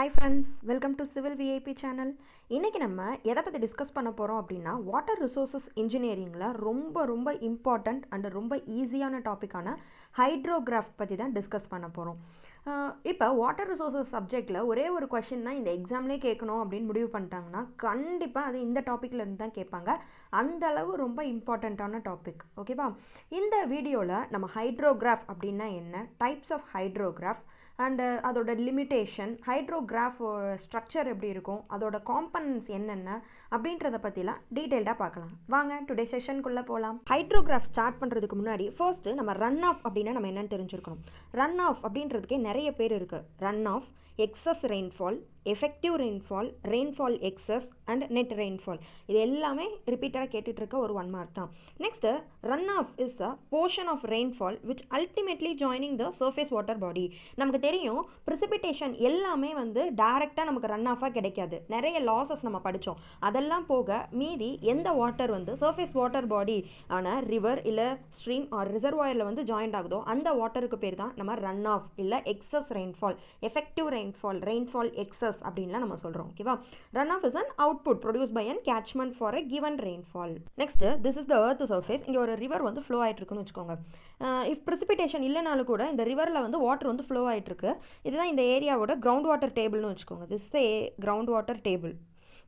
Hi friends, welcome to Civil VIP channel. இன்னைக்கு நம்ம எதை பற்றி டிஸ்கஸ் பண்ண போகிறோம் அப்படின்னா வாட்டர் ரிசோர்ஸஸ் இன்ஜினியரிங்கில் ரொம்ப இம்பார்ட்டண்ட் அண்ட் ரொம்ப ஈஸியான டாப்பிக்கான ஹைட்ரோகிராஃப் பற்றி தான் டிஸ்கஸ் பண்ண போகிறோம். இப்போ வாட்டர் ரிசோர்ஸஸ் சப்ஜெக்டில் ஒரே ஒரு கொஷின் தான் இந்த எக்ஸாம்லேயே கேட்கணும் அப்படின்னு முடிவு பண்ணிட்டாங்கன்னா கண்டிப்பாக அது இந்த டாப்பிக்கில் இருந்து தான் கேட்பாங்க. அந்த அளவு ரொம்ப இம்பார்ட்டண்ட்டான டாபிக். ஓகேவா? இந்த வீடியோவில் நம்ம ஹைட்ரோகிராஃப் அப்படின்னா என்ன, டைப்ஸ் ஆஃப் ஹைட்ரோகிராஃப் அண்டு அதோட லிமிட்டேஷன், ஹைட்ரோகிராஃப் ஸ்ட்ரக்சர் எப்படி இருக்கும், அதோட காம்பனன்ட்ஸ் என்னென்ன அப்படின்றத பற்றிலாம் டீட்டெயில்டாக பார்க்கலாம். வாங்க டுடே செஷனுக்குள்ளே போகலாம். ஹைட்ரோகிராஃப் ஸ்டார்ட் பண்ணுறதுக்கு முன்னாடி ஃபர்ஸ்ட்டு நம்ம ரன் ஆஃப் அப்படின்னா நம்ம என்னென்னு தெரிஞ்சிருக்கணும். ரன் ஆஃப் அப்படின்றதுக்கே நிறைய பேர் இருக்குது. Run off, excess rainfall, effective rainfall excess and net rainfall. இது எல்லாமே ரிப்பீட்டடாக கேட்டுட்டு இருக்க ஒரு 1 மார்க் தான். Next run off is a portion of rainfall which ultimately joining the surface water body. நமக்கு தெரியும் ப்ரிசிபிடேஷன் எல்லாமே டைரெக்டாக நமக்கு ரன் ஆஃபாக கிடைக்காது. நிறைய லாஸஸ் நம்ம படித்தோம். அதெல்லாம் போக மீதி எந்த வாட்டர் சர்ஃபேஸ் வாட்டர் பாடி ஆன ரிவர் இல்லை ஸ்ட்ரீம் ஆர் ரிசர்வாயரில் ஜாயின்ட் ஆகுதோ அந்த வாட்டருக்கு பேர் தான் நம்ம ரன் ஆஃப் இல்லை excess rainfall, effective rainfall excess அப்படின்லாம் நம்ம சொல்கிறோம். ஓகேவா? Run off is an output produce by an catchment for a given rainfall. Next, this is the earth surface. இங்கே ஒரு ரிவர் ஃப்ளோ ஆகிட்டு இருக்குன்னு வச்சுக்கோங்க. இஃப் ப்ரிசிபிடேஷன் இல்லைனாலும் கூட இந்த ரிவரில் வாட்டர் ஃப்ளோ ஆகிட்டு இருக்கு. இதுதான் இந்த ஏரியாவோட கிரவுண்ட் வாட்டர் டேபிள்னு வச்சுக்கோங்க. This is a ground water table.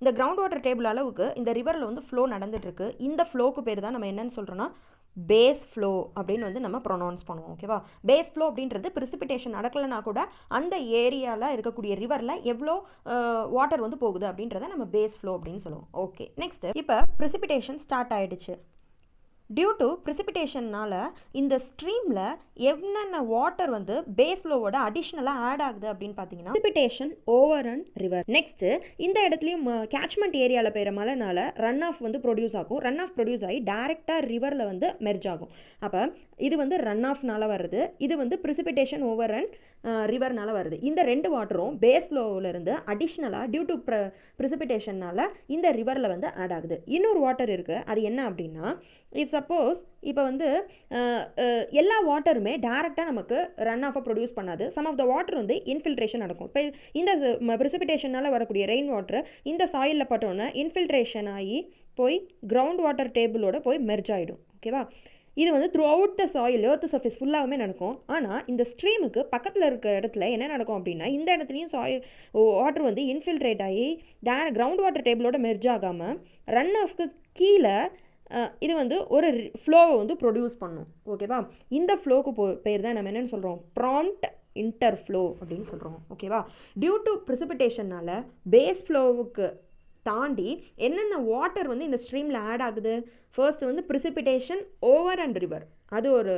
இந்த கிரவுண்ட் வாட்டர் டேபிள் அளவுக்கு இந்த ரிவரில் ஃப்ளோ நடந்துட்டு இருக்கு. இந்த ஃப்ளோக்கு பேர் தான் நம்ம என்னன்னு சொல்கிறோன்னா பேஸ் ஃப்ளோ அப்படின்னு நம்ம ப்ரொனவுன்ஸ் பண்ணுவோம். ஓகேவா? பேஸ் ஃப்ளோ அப்படின்றது ப்ரிசிபிடேஷன் நடக்கலைன்னா கூட அந்த ஏரியாவில் இருக்கக்கூடிய ரிவரில் எவ்வளோ வாட்டர் போகுது அப்படின்றத நம்ம பேஸ் ஃப்ளோ அப்படின்னு சொல்லுவோம். ஓகே, நெக்ஸ்ட், இப்போ ப்ரிசிபிடேஷன் ஸ்டார்ட் ஆகிடுச்சு. டியூ டு ப்ரிசிபிடேஷனால் இந்த ஸ்ட்ரீமில் என்னென்ன வாட்டர் பேஸ் ஃப்ளோவோட அடிஷ்னலாக ஆட் ஆகுது அப்படின்னு பார்த்தீங்கன்னா precipitation over and river. Next இந்த இடத்துலையும் கேட்ச்மெண்ட் ஏரியாவில் பெய்கிற மழைனால ரன் ஆஃப் ப்ரொடியூஸ் ஆகும். ரன் ஆஃப் ப்ரொடியூஸ் ஆகி டேரெக்டாக ரிவரில் மெர்ஜ் ஆகும். அப்போ இது ரன் ஆஃப்னால வருது, இது ப்ரிசிபிடேஷன் ஓவர் அண்ட் ரிவர்னால வருது. இந்த ரெண்டு வாட்டரும் பேஸ் ஃப்ளோவிலேருந்து அடிஷ்னலாக டியூ டு ப்ரிசிபிடேஷனால் இந்த ரிவரில் ஆட் ஆகுது. இன்னொரு வாட்டர் இருக்குது. அது என்ன அப்படின்னா, இஃப் சப்போஸ் இப்போ எல்லா வாட்டருமே டேரெக்டாக நமக்கு ரன் ஆஃபாக ப்ரொடியூஸ் பண்ணாது. Some of the water infiltration நடக்கும். இப்போ இந்த ப்ரிசிபிடேஷனால் வரக்கூடிய ரெயின் வாட்டர் இந்த சாயிலில் பட்டோன்னே இன்ஃபில்ட்ரேஷன் ஆகி போய் கிரவுண்ட் வாட்டர் டேபிளோட போய் மெர்ஜ் ஆகிடும். ஓகேவா? இது through out the soil, earth surface ஃபுல்லாகவே நடக்கும். ஆனால் இந்த ஸ்ட்ரீமுக்கு பக்கத்தில் இருக்க இடத்துல என்ன நடக்கும் அப்படின்னா, இந்த இடத்துலையும் வாட்டர் இன்ஃபில்ட்ரேட் ஆகி கிரவுண்ட் வாட்டர் டேபிளோட மெர்ஜ் ஆகாமல் ரன் ஆஃப்க்கு கீழே இது ஒரு ஃப்ளோவை ப்ரொடியூஸ் பண்ணும். ஓகேவா? இந்த ஃப்ளோக்கு பேர் தான் நம்ம என்னென்னு சொல்கிறோம், ப்ராம்ப்ட் இன்டர்ஃப்ளோ அப்படின்னு சொல்கிறோம். ஓகேவா? டியூ டு ப்ரிசிபிடேஷனால் பேஸ் ஃப்ளோவுக்கு தாண்டி என்னென்ன வாட்டர் இந்த ஸ்ட்ரீமில் ஆட் ஆகுது. First precipitation over and river, அது ஒரு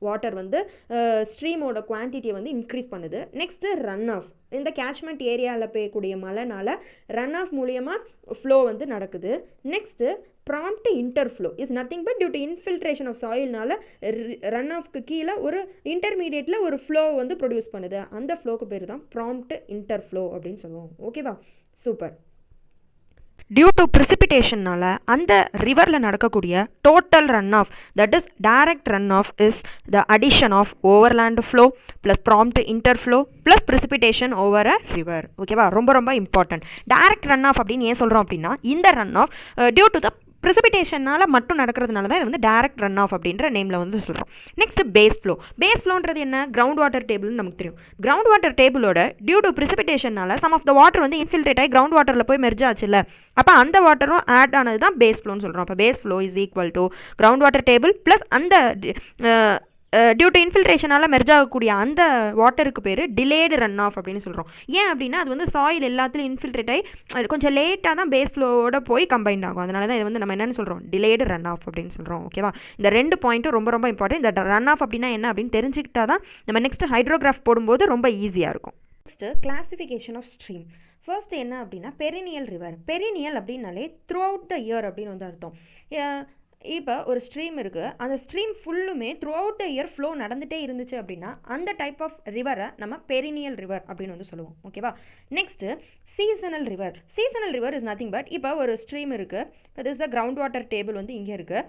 வாட்டர் ஸ்ட்ரீமோட குவான்டிட்டியை இன்க்ரீஸ் பண்ணுது. நெக்ஸ்ட்டு ரன் ஆஃப், இந்த கேட்ச்மெண்ட் ஏரியாவில் பெய்யக்கூடிய மழைனால ரன் ஆஃப் மூலியமாக ஃப்ளோ நடக்குது. Next prompt interflow is nothing but due to infiltration of சாயில்னால ரன் ஆஃப்க்கு கீழே ஒரு இன்டர்மீடியேட்டில் ஒரு ஃப்ளோ ப்ரொடியூஸ் பண்ணுது. அந்த ஃப்ளோக்கு பேர் தான் ப்ராம்ப்ட் இன்டர்ஃப்ளோ அப்படின்னு சொல்லுவோம். ஓகேவா? சூப்பர். டியூ டு ப்ரிசிபிடேஷனால் அந்த ரிவரில் நடக்கக்கூடிய total run off, that is direct run off, is the addition of overland flow plus prompt interflow plus precipitation over a river. ஓகேவா? ரொம்ப இம்பார்ட்டன்ட். டைரக்ட் ரன் ஆஃப் அப்படின்னு ஏன் சொல்கிறோம் அப்படின்னா, இந்த run off due to the ப்ரிசிபிடேஷனால் மட்டும் நடக்கிறதுனால தான் இது டைரக்ட் ரன் ஆஃப் அப்படின்ற நேமில் சொல்கிறோம். Next base flow. பேஸ் ஃப்ளோன்றது என்ன? கிரவுண்ட் வாட்டர் டேபிள்னு நமக்கு தெரியும். கிரவுண்ட் வாட்டர் டேபிளோட டியூ டு ப்ரிசிபிடேஷனால் some of the water infiltrate ஆகி கிரவுண்ட் வாட்டரில் போய் மெர்ஜ் ஆச்சுல்ல, அப்போ அந்த வாட்டரும் ஆட் ஆனது தான் பேஸ் ஃப்ளோன்னு சொல்கிறோம். அப்போ base flow is equal to ground water table plus அந்த டியூ டு இன்ஃபில்ட்ரேஷனால் மெர்ஜ் ஆகக்கூடிய அந்த வாட்டருக்கு பேர் டிலேடு ரன் ஆஃப் அப்படின்னு சொல்கிறோம். ஏன் அப்படின்னா அது சாயில் எல்லாத்துலையும் இன்ஃபில்ட்ரேட் ஆகி கொஞ்சம் லேட்டாக தான் பேஸ் ஃப்ளோவோட போய் கம்பைன் ஆகும். அதனால தான் இது நம்ம என்னென்னு சொல்கிறோம், டிலேடு ரன் ஆஃப் அப்படின்னு சொல்கிறோம். ஓகேவா? இந்த ரெண்டு பாயிண்ட்டும் ரொம்ப இம்பார்ட்டன்ட். இந்த ரன் ஆஃப் அப்படின்னா என்ன அப்படின்னு தெரிஞ்சுக்கிட்டா தான் நம்ம நெக்ஸ்ட் ஹைட்ரோகிராஃப் போடும்போது ரொம்ப ஈஸியாக இருக்கும். Next classification of stream. First என்ன அப்படின்னா பெரினியல் ரிவர். பெரினியல் அப்படின்னாலே த்ரூ அவுட் த இயர் அப்படின்னு அர்த்தம். இப்போ ஒரு ஸ்ட்ரீம் இருக்குது, அந்த ஸ்ட்ரீம் ஃபுல்லுமே throughout the year flow நடந்துகிட்டே இருந்துச்சு அப்படின்னா அந்த டைப் ஆஃப் ரிவரை நம்ம பெரினியல் ரிவர் அப்படின்னு வந்து சொல்லுவோம். ஓகேவா. Next seasonal river. Seasonal river is nothing but, இப்போ ஒரு ஸ்ட்ரீம் இருக்குது, இப்போ this the ground water table வந்து இங்கே இருக்குது.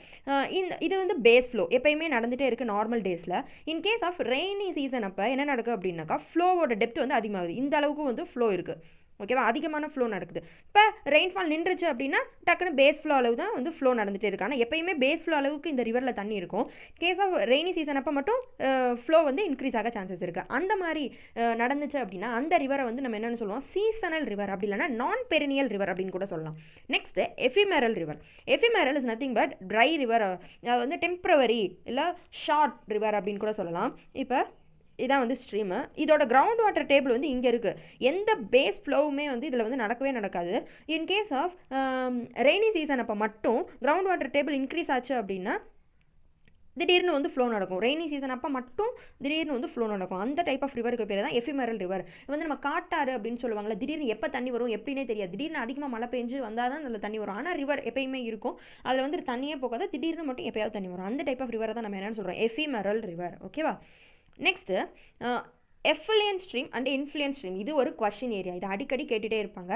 இது வந்து பேஸ் ஃப்ளோ எப்பயுமே நடந்துகிட்டே இருக்குது நார்மல் டேஸில். In case of rainy season அப்போ என்ன நடக்குது அப்படின்னாக்கா ஃப்ளோவோட டெப்த் வந்து அதிகமாகுது. இந்த அளவுக்கு வந்து ஃப்ளோ இருக்குது. ஓகேவா, அதிகமான ஃப்ளோ நடக்குது. இப்போ ரெயின்ஃபால் நின்றுச்சு அப்படின்னா டக்குன்னு பேஸ் ஃப்ளோ அளவு தான் வந்து ஃப்ளோ நடந்துகிட்டே இருக்கு. ஆனால் எப்பயுமே பேஸ் ஃப்ளோ அளவுக்கு இந்த ரிவரில் தண்ணி இருக்கும். கேஸ் ஆஃப் ரெய்னி சீசன் அப்போ மட்டும் ஃப்ளோ வந்து இன்க்ரீஸ் ஆக சான்சஸ் இருக்குது. அந்த மாதிரி நடந்துச்சு அப்படின்னா அந்த ரிவரை வந்து நம்ம என்னென்னு சொல்லுவோம், சீசனல் ரிவர், அப்படி இல்லைனா நான் பெரினியல் ரிவர் அப்படின்னு கூட சொல்லலாம். Next ephemeral river. Ephemeral is nothing but dry river, வந்து டெம்பரவரி இல்லை ஷார்ட் ரிவர் அப்படின்னு கூட சொல்லலாம். இப்போ இதான் வந்து ஸ்ட்ரீமு. இதோட கிரவுண்ட் வாட்டர் டேபிள் வந்து இங்கே இருக்குது. எந்த பேஸ் ஃப்ளோவுமே வந்து இதில் வந்து நடக்கவே நடக்காது. In case of rainy season அப்போ மட்டும் கிரவுண்ட் வாட்டர் டேபிள் இன்க்ரீஸ் ஆச்சு அப்படின்னா திடீர்னு வந்து ஃப்ளோ நடக்கும். ரெய்னி சீசன் அப்போ மட்டும் திடீர்னு வந்து ஃப்ளோ நடக்கும். அந்த டைப் ஆஃப் ரிவருக்கு பேர் தான் எஃபிமெரல் ரிவர். வந்து நம்ம காட்டாறு அப்படின்னு சொல்லுவாங்கள்ல, திடீர்னு எப்போ தண்ணி வரும் எப்படின்னே தெரியாது. திடீர்னு அதிகமாக மழை பெஞ்சு வந்தால் தான் அதில் தண்ணி வரும். ஆனால் ரிவர் எப்பயுமே இருக்கும், அதில் வந்து தண்ணியே போகாது, திடீர்னு மட்டும் எப்போயாவது தண்ணி வரும். அந்த டைப் ஆஃப் ரிவரை தான் நம்ம என்னென்னு சொல்கிறோம், எஃபிமெரல் ரிவர். ஓகேவா. Next effluent stream and இன்ஃப்ளூயன்ட் stream. இது ஒரு கொஷின் ஏரியா, இது அடிக்கடி கேட்டுகிட்டே இருப்பாங்க.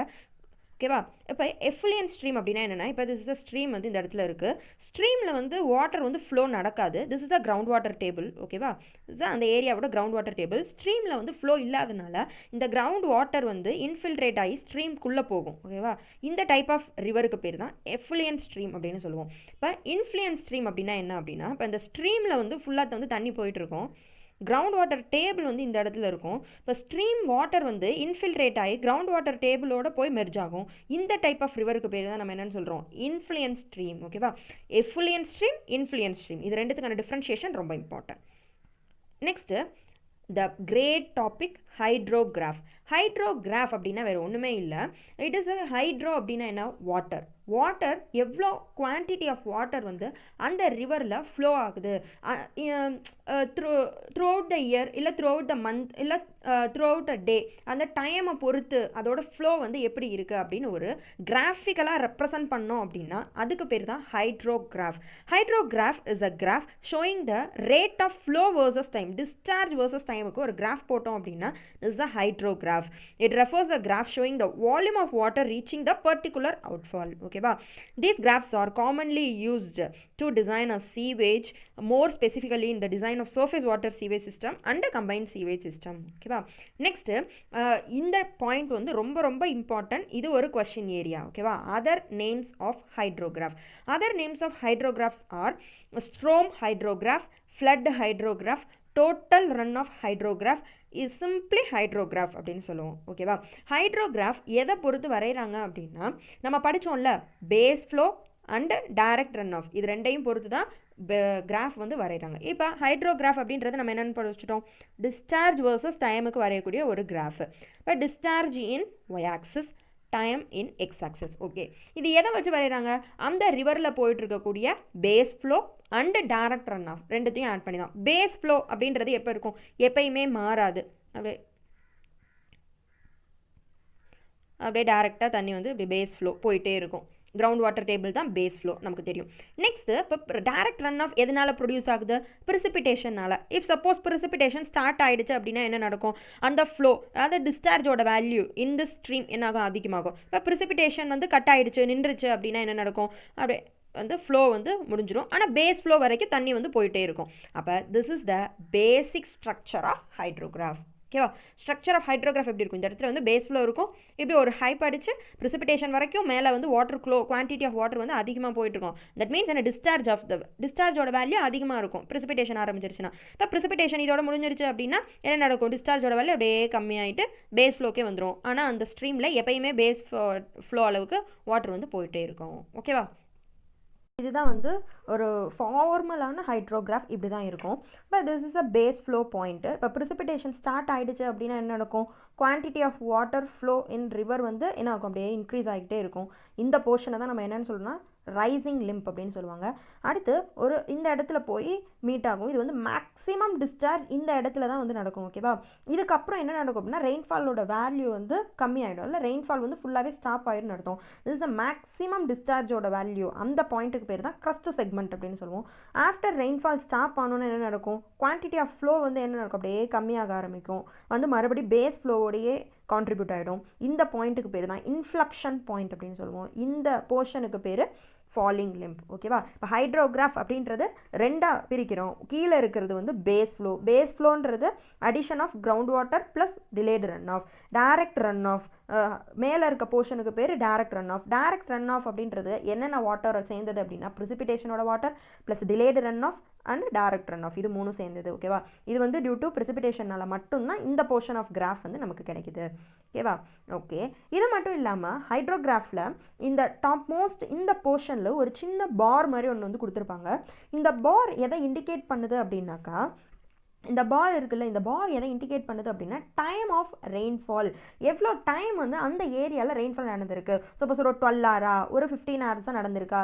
ஓகேவா. இப்போ எஃப்ளூயன்ட் ஸ்ட்ரீம் அப்படின்னா என்னென்னா, இப்போ திஸ் இஸ் அ ஸ்ட்ரீம் வந்து இந்த இடத்துல இருக்குது. ஸ்ட்ரீமில் வந்து வாட்டர் வந்து ஃப்ளோ நடக்காது. This is the ground water table. ஓகேவா. இதுதான் அந்த ஏரியாவோட கிரவுண்ட் வாட்டர் டேபிள். ஸ்ட்ரீமில் வந்து ஃப்ளோ இல்லாதனால இந்த கிரவுண்ட் வாட்டர் வந்து இன்ஃபில்ட்ரேட் ஆகி ஸ்ட்ரீம்குள்ளே போகும். ஓகேவா. இந்த டைப் ஆஃப் ரிவருக்கு பேர் தான் எஃப்ளூயன்ட் ஸ்ட்ரீம் அப்படின்னு சொல்லுவோம். இப்போ இன்ஃப்ளூயன்ட் ஸ்ட்ரீம் அப்படின்னா என்ன அப்படின்னா, இப்போ இந்த ஸ்ட்ரீமில் வந்து ஃபுல்லாக வந்து தண்ணி போயிட்டுருக்கும், கிரவுண்ட் வாட்டர் டேபிள் வந்து இந்த இடத்துல இருக்கும். இப்போ ஸ்ட்ரீம் வாட்டர் வந்து இன்ஃபில்ட்ரேட் ஆகி கிரவுண்ட் வாட்டர் டேபிளோட போய் மெர்ஜ் ஆகும். இந்த டைப் ஆஃப் ரிவருக்கு பேர் தான் நம்ம என்னென்னு சொல்கிறோம், இன்ஃப்ளூயன்ட் ஸ்ட்ரீம். ஓகேவா. எஃப்ளூயன்ட் ஸ்ட்ரீம், இன்ஃப்ளூயன்ட் ஸ்ட்ரீம், இது ரெண்டுத்துக்கான டிஃப்ரென்ஷியேஷன் ரொம்ப important. Next the great topic hydrograph. Hydrograph அப்படின்னா வேறு ஒன்றுமே இல்லை. இட் இஸ் அ ஹைட்ரோ அப்படின்னா என்ன, வாட்டர். வாட்டர் எவ்வளோ குவான்டிட்டி ஆஃப் வாட்டர் வந்து அந்த ரிவரில் ஃப்ளோ ஆகுது த்ரூ அவுட் த இயர் இல்லை த்ரூ அவுட் த மந்த் இல்லை த்ரூ அவுட் அ டே, அந்த டைமை பொறுத்து அதோட ஃப்ளோ வந்து எப்படி இருக்குது அப்படின்னு ஒரு கிராஃபிக்கலாக ரெப்ரசன்ட் பண்ணோம் அப்படின்னா அதுக்கு பேர் தான் hydrograph. Hydrograph is a graph showing the rate of flow versus time. Discharge versus டைமுக்கு ஒரு கிராஃப் போட்டோம் அப்படின்னா is the hydrograph. It refers a graph showing the volume of water reaching the particular outfall. Okay. These graphs are commonly used to design a sewage, more specifically in the design of surface water sewage system and a combined sewage system. Okay. Next, இந்த point வந்து ரொம்ப ரொம்ப important. இது ஒரு question area. Okay. Other names of hydrograph. Other names of hydrographs are storm hydrograph, flood hydrograph, total runoff hydrograph, is simply hydrograph அப்படின்னு சொல்லுவோம். ஓகேவா. ஹைட்ரோகிராஃப் எதை பொறுத்து வரைகிறாங்க அப்படின்னா, நம்ம படித்தோம்ல base flow and direct run off, இது ரெண்டையும் பொறுத்து தான் கிராஃப் வந்து வரைகிறாங்க. இப்போ ஹைட்ரோகிராஃப் அப்படின்றது நம்ம என்னென்னு படிச்சிட்டோம், டிஸ்சார்ஜ் வர்சஸ் டைமுக்கு வரையக்கூடிய ஒரு கிராஃப். இப்போ discharge in Y axis, time in X axis. Okay. இது எதை வச்சு வரைகிறாங்க, அந்த ரிவரில் போயிட்டு இருக்கக்கூடிய base flow and direct run off ரெண்டுத்தையும் ஆட் பண்ணி தான். பேஸ் ஃப்ளோ அப்படின்றது எப்போ இருக்கும், எப்பயுமே மாறாது, அப்படியே டைரெக்டாக தண்ணி வந்து இப்படி பேஸ் ஃப்ளோ போயிட்டே இருக்கும். கிரவுண்ட் வாட்டர் டேபிள் தான் பேஸ் ஃப்ளோ, நமக்கு தெரியும். நெக்ஸ்ட்டு இப்போ டைரக்ட் ரன் ஆஃப் எதனால் ப்ரொடியூஸ் ஆகுது, ப்ரிசிபிடேஷனால். இஃப் சப்போஸ் ப்ரிசிபிடேஷன் ஸ்டார்ட் ஆகிடுச்சு அப்படின்னா என்ன நடக்கும், அந்த ஃப்ளோ அதாவது டிஸ்சார்ஜோட வேல்யூ இன் தி ஸ்ட்ரீம் என்னாகும், அதிகமாகும். இப்போ ப்ரிசிபிடேஷன் வந்து கட் ஆகிடுச்சு நின்றுச்சு அப்படின்னா என்ன நடக்கும், அப்படியே வந்து ஃப்ளோ வந்து முடிஞ்சிடும். ஆனால் பேஸ் ஃப்ளோ வரைக்கும் தண்ணி வந்து போயிட்டே இருக்கும். அப்போ this is the basic structure of hydrograph. ஓகேவா. ஸ்ட்ரக்சர் ஆஃப் ஹைட்ரோகிராஃப் எப்படி இருக்கும், இந்த இடத்துல வந்து பேஸ் ஃப்ளோ இருக்கும், இப்படி ஒரு ஹைப் அடிச்சு ப்ரிசிபிடேஷன் வரைக்கும் மேலே வந்து வாட்டர் குவான்டிட்டி ஆஃப் வாட்டர் வந்து அதிகமாக போயிட்டுருக்கும். தட் மீன்ஸ் என்ன, டிஸ்சார்ஜோட வேல்யூ அதிகமாக இருக்கும் ப்ரிசிபிடேஷன் ஆரம்பிச்சிருச்சுன்னா. இப்போ ப்ரிசிபிடேஷன் இதோட முடிஞ்சிருச்சு அப்படின்னா என்ன நடக்கும், டிஸ்சார்ஜோட வேல்யூ அப்படியே கம்மியாகிட்டு பேஸ் ஃப்ளோக்கே வந்துடும். ஆனால் அந்த ஸ்ட்ரீமில் எப்பயுமே பேஸ் ஃப்ளோ அளவுக்கு வாட்டர் வந்து போயிட்டே இருக்கும். ஓகேவா. இதுதான் வந்து ஒரு ஃபார்மலான ஹைட்ரோகிராஃப், இப்படி தான் இருக்கும். இப்போ this is a base flow point. இப்போ ப்ரிசிபிடேஷன் ஸ்டார்ட் ஆகிடுச்சு அப்படின்னா என்ன நடக்கும், quantity of water flow in river வந்து என்ன ஆகும், அப்படியே இன்க்ரீஸ் ஆகிட்டே இருக்கும். இந்த போர்ஷனை தான் நம்ம என்னென்னு சொல்லணும்னா ரைசிங் லிம்ப் அப்படின்னு சொல்லுவாங்க. அடுத்து ஒரு இந்த இடத்துல போய் மீட் ஆகும். இது வந்து மேக்ஸிமம் டிஸ்சார்ஜ் இந்த இடத்துல தான் வந்து நடக்கும். ஓகேவா? இதுக்கப்புறம் என்ன நடக்கும் அப்படின்னா ரெயின்ஃபாலோட வேல்யூ வந்து கம்மி ஆகிடும். இல்லை ரெயின்ஃபால் வந்து ஃபுல்லாகவே ஸ்டாப் ஆகிடும் அர்த்தம். திஸ் இஸ் த மேக்ஸிமம் டிஸ்சார்ஜோட வேல்யூ. அந்த பாயிண்ட்டுக்கு பேர் தான் க்ரஸ்ட் செக்மெண்ட் அப்படின்னு சொல்லுவோம். ஆஃப்டர் ரெயின்ஃபால் ஸ்டாப் ஆனோன்னு என்ன நடக்கும், குவான்டிட்டி ஆஃப் ஃப்ளோ வந்து என்ன நடக்கும், அப்படியே கம்மியாக ஆரம்பிக்கும். வந்து மறுபடியும் பேஸ் ஃப்ளோவோடையே கான்ட்ரிபியூட் ஆகிடும். இந்த பாயிண்ட்டுக்கு பேர் தான் இன்ஃப்ளக்ஷன் பாயிண்ட் அப்படின்னு சொல்லுவோம். இந்த போர்ஷனுக்கு பேர் ஃபாலிங் லிம்ப். ஓகேவா? இப்போ ஹைட்ரோகிராஃப் அப்படின்றது ரெண்டாக பிரிக்கிறோம். கீழே இருக்கிறது வந்து பேஸ் ஃப்ளோ. பேஸ் ஃப்ளோன்றது addition of ground water plus delayed run off. Direct run off மேலே இருக்க போர்ஷனுக்கு பேர் direct run off. Direct run off அப்படின்றது என்னென்ன வாட்டர் சேர்ந்தது அப்படின்னா ப்ரிசிபிடேஷனோட water plus delayed run off and direct run off. இது மூணும் சேர்ந்தது. ஓகேவா? இது வந்து டியூ டு ப்ரிசிபிடேஷனால மட்டும்தான் இந்த போர்ஷன் ஆஃப் கிராஃப் வந்து நமக்கு கிடைக்குது. ஓகேவா? ஓகே. இது மட்டும் இல்லாமல் ஹைட்ரோகிராஃபில் இந்த டாப் மோஸ்ட் இந்த போர்ஷனில் ஒரு சின்ன பார் மாதிரி ஒன்று வந்து கொடுத்துருப்பாங்க. இந்த பார் எதை இண்டிகேட் பண்ணுது அப்படின்னாக்கா, இந்த பார் இருக்குல்ல, இந்த பார் எதை இண்டிகேட் பண்ணுது அப்படின்னா டைம் ஆஃப் ரெயின்ஃபால். எவ்வளோ டைம் வந்து அந்த ஏரியாவில் ரெயின்ஃபால் நடந்திருக்கு. சப்போஸ் ஒரு 12 ஹாரா, ஒரு 15 ஹார்ஸாக நடந்திருக்கா,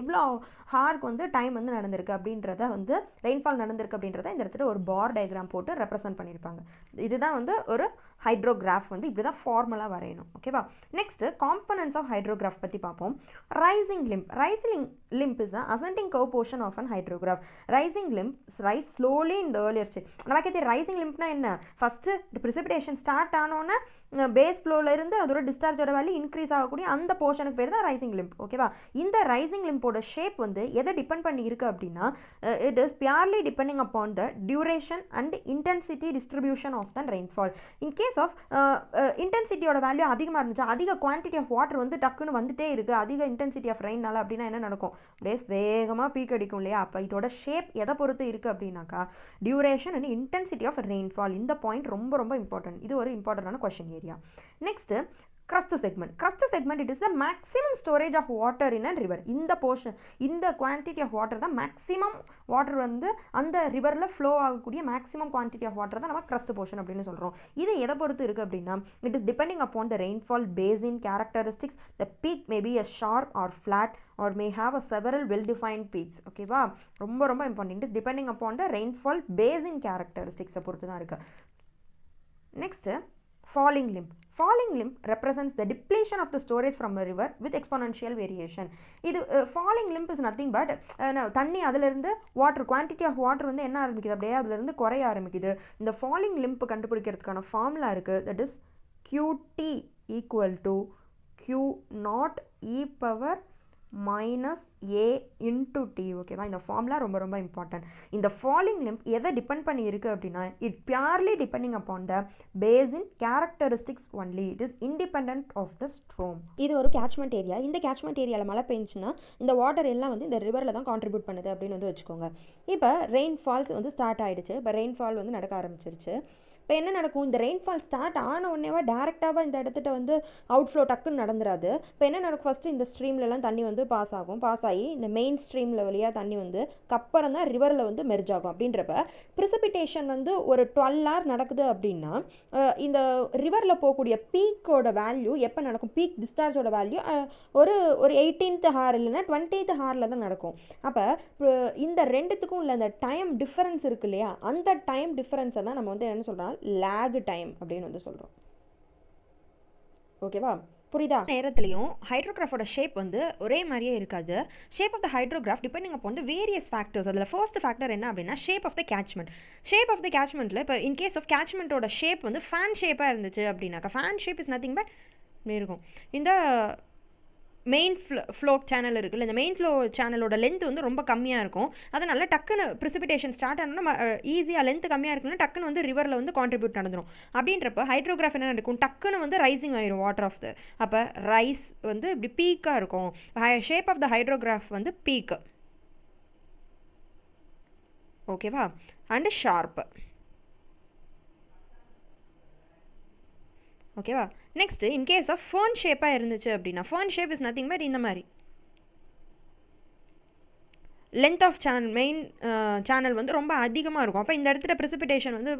எவ்வளோ ஹாருக்கு வந்து டைம் வந்து நடந்திருக்கு அப்படின்றத வந்து ரெயின்ஃபால் நடந்திருக்கு அப்படின்றத இந்த இடத்துல ஒரு பார் டயக்ராம் போட்டு ரெப்ரசென்ட் பண்ணியிருப்பாங்க. இதுதான் வந்து ஒரு ஹைட்ரோகிராஃப் வந்து இப்படி தான் ஃபார்மலாக வரையணும். ஓகேவா? நெக்ஸ்ட்டு காம்பனன்ட்ஸ் ஆஃப் ஹைட்ரோகிராஃப் பற்றி பார்ப்போம். Rising limb. Rising limb is a ascending curve portion of an hydrograph. Rising limb rise slowly in the earlier stage. நமக்கே தெரியும் ரைசிங் லிம்ப்னா என்ன, ஃபஸ்ட்டு ப்ரிசிபிடேஷன் ஸ்டார்ட் ஆனோன்னே பேஸ் ஃப்ளோலேருந்து அதோட டிஸ்சார்ஜோட வேல்யூ இன்க்ரீஸ் ஆகக்கூடிய அந்த போர்ஷனுக்கு பேர் தான் ரைசிங் லிம்ப். ஓகேவா? இந்த ரைசிங் லிம்போட ஷேப் வந்து எதை டிபெண்ட் பண்ணி இருக்குது அப்படின்னா it is purely depending upon the duration and intensity distribution of the rainfall. In case of இன்டென்சிட்டியோட வேல்யூ அதிகமாக இருந்துச்சு, அதிக குவான்டிட்டி ஆஃப் வாட்டர் வந்து டக்குன்னு வந்துட்டே இருக்குது அதிக இன்டென்சிட்டி ஆஃப் ரெயின்னால அப்படின்னா என்ன நடக்கும், பேஸ் வேகமாக பீக் அடிக்கும் இல்லையா? அப்போ இதோட ஷேப் எதை பொறுத்து இருக்குது அப்படின்னாக்கா duration and intensity of rainfall. இந்த பாயிண்ட் ரொம்ப ரொம்ப இம்பார்ட்டன்ட். இது ஒரு இம்பார்ட்டன்டான question area. Next crust segment. Crust segment, it is the maximum storage of water in a river. இந்த portion, இந்த quantity of water தான் maximum water வந்து அந்த ரிவரில் ஃப்ளோ ஆகக்கூடிய maximum quantity of water தான் நம்ம crust portion அப்படின்னு சொல்கிறோம். இது எதை பொறுத்து இருக்குது அப்படின்னா it is depending upon the rainfall basin characteristics. The peak may be a sharp or flat or may have a several well-defined peaks. ஓகேவா? ரொம்ப ரொம்ப important. It is depending upon the rainfall basin characteristics பொறுத்து தான் இருக்குது. Next, falling limb. Falling limb represents the depletion of the storage from a river with exponential variation. இது falling limb is nothing but தண்ணி அதிலிருந்து water quantity of water வந்து என்ன ஆரம்பிக்குது, அப்படியே அதிலிருந்து குறைய ஆரம்பிக்குது. இந்த falling limb கண்டுபிடிக்கிறதுக்கான ஃபார்முலா இருக்குது. That is QT equal to Q naught e power minus a into t. ஓகேவா? இந்த ஃபார்முலா ரொம்ப ரொம்ப இம்பார்ட்டன்ட். இந்த ஃபாலிங் லிம்ப் எதை டிபெண்ட் பண்ணி இருக்குது அப்படின்னா it purely depending upon the basin characteristics only. It is independent of the storm. இது ஒரு கேட்ச்மெண்ட் ஏரியா. இந்த கேட்ச்மெண்ட் ஏரியாவில் மழை பெஞ்சுன்னா இந்த வாட்டர் எல்லாம் வந்து இந்த ரிவரில் தான் கான்ட்ரிபியூட் பண்ணுது அப்படின்னு வந்து வச்சுக்கோங்க. இப்போ ரெயின்ஃபால்ஸ் வந்து ஸ்டார்ட் ஆகிடுச்சு. இப்போ ரெயின்ஃபால் வந்து நடக்க ஆரம்பிச்சிருச்சு. இப்போ என்ன நடக்கும், இந்த ரெயின்ஃபால் ஸ்டார்ட் ஆன உடனேவா டேரெக்டாக இந்த இடத்துட்ட வந்து அவுட்ஃப்ளோ டக்குன்னு நடந்துடாது. இப்போ என்ன நடக்கும், ஃபஸ்ட்டு இந்த ஸ்ட்ரீம்லலாம் தண்ணி வந்து பாஸ் ஆகும். பாஸ் ஆகி இந்த மெயின் ஸ்ட்ரீமில் வழியாக தண்ணி வந்து அப்புறம் தான் ரிவரில் வந்து மெர்ஜ் ஆகும். அப்படின்றப்ப ப்ரிசிபிடேஷன் வந்து ஒரு 12 hour நடக்குது அப்படின்னா இந்த ரிவரில் போகக்கூடிய பீக்கோட வேல்யூ எப்போ நடக்கும், பீக் டிஸ்சார்ஜோட வேல்யூ ஒரு 18th hour இல்லைன்னா 20th hourல தான் நடக்கும். அப்போ இந்த ரெண்டுத்துக்கும் உள்ள அந்த டைம் டிஃபரன்ஸ் இருக்கு இல்லையா, அந்த டைம் டிஃபரன்ஸை தான் நம்ம வந்து என்ன சொல்கிறோம், லேக் டைம் அப்படின்னு வந்து சொல்கிறோம். ஓகேவா? புரியுதா? நேரத்துலையும் ஹைட்ரோகிராஃபோட ஷேப் வந்து ஒரே மாதிரியே இருக்காது. Shape of the hydrograph depending upon the various factors. அதில் ஃபர்ஸ்ட் ஃபேக்டர் என்ன அப்படின்னா shape of the catchment. Shape of the கேட்ச்மெண்ட்டில் இப்போ இன் கேஸ் ஆஃப் கேட்ச்மெண்ட்டோட ஷேப் வந்து ஃபேன் ஷேப்பாக இருந்துச்சு அப்படின்னாக்கா, fan shape is nothing but இருக்கும். இந்த மெயின் ஃப்ளோ சேனல் இருக்குல்ல, இந்த மெயின் ஃப்ளோ சேனலோட லென்த் வந்து ரொம்ப கம்மியாக இருக்கும். அதனால் டக்குன்னு ப்ரிசிபிடேஷன் ஸ்டார்ட் ஆனால் நம்ம ஈஸியாக லென்த் கம்மியாக இருக்குன்னா டக்குன்னு வந்து ரிவரில் வந்து கான்ட்ரிபியூட் நடந்துடும். அப்படின்றப்ப ஹைட்ரோகிராஃப் என்ன இருக்கும், டக்குன்னு வந்து ரைசிங் ஆயிரும் வாட்டர் ஆஃப் த. அப்போ ரைஸ் வந்து இப்படி பீக்காக இருக்கும். ஷேப் ஆஃப் த ஹைட்ரோகிராஃப் வந்து பீக்கு. ஓகேவா? And sharp. ஓகேவா? Next in case of fern ஷேப்பாக இருந்துச்சு அப்படின்னா, fern shape is nothing but இந்த மாதிரி லென்த் ஆஃப் மெயின் சேனல் வந்து ரொம்ப அதிகமாக இருக்கும். அப்போ இந்த இடத்துல ப்ரெசிபிடேஷன் வந்து